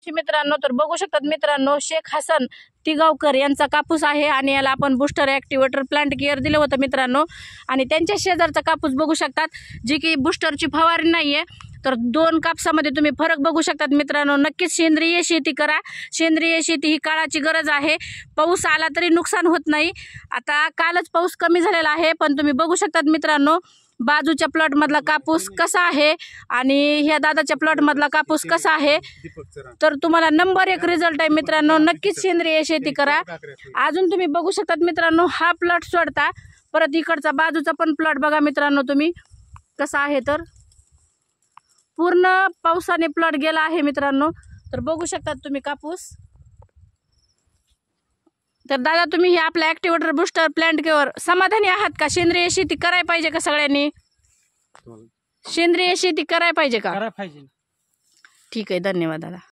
गोष्टी मित्रांनो, तर बघू शकतात मित्रांनो, शेख हसन तिगावकर यांचा कापूस आहे आणि याला आपण बुस्टर ॲक्टिवेटर प्लांट केअर दिलं होतं मित्रांनो. आणि त्यांच्या शेजारचा कापूस बघू शकतात, जी की बुस्टरची फवारणी नाही आहे. तर दोन कापसामध्ये तुम्ही फरक बघू शकतात मित्रांनो. नक्कीच सेंद्रिय शेती करा. सेंद्रिय शेती ही काळाची गरज आहे. पाऊस आला तरी नुकसान होत नाही. आता कालच पाऊस कमी झालेला आहे, पण तुम्ही बघू शकतात मित्रांनो, बाजूच्या प्लॉटमधला कापूस कसा आहे आणि ह्या दादाच्या प्लॉटमधला कापूस कसा आहे. तर तुम्हाला नंबर 1 रिझल्ट आहे मित्रांनो. नक्कीच सेंद्रिय शेती करा. अजून तुम्ही बघू शकतात मित्रांनो, हा प्लॉट सोडता परत इकडचा बाजूचा पण प्लॉट बघा मित्रांनो तुम्ही कसा आहे. तर पूर्ण पावसाने प्लॉट गेला आहे मित्रांनो. तर बघू शकतात तुम्ही कापूस. तर दादा, तुम्ही हे आपल्या ॲक्टिवेटर बुस्टर प्लांट केअर समाधानी आहात का? सेंद्रिय शेती करायला पाहिजे का सगळ्यांनी? सेंद्रिय शेती करायला पाहिजे का? करायला पाहिजे. ठीक आहे, धन्यवाद दादा.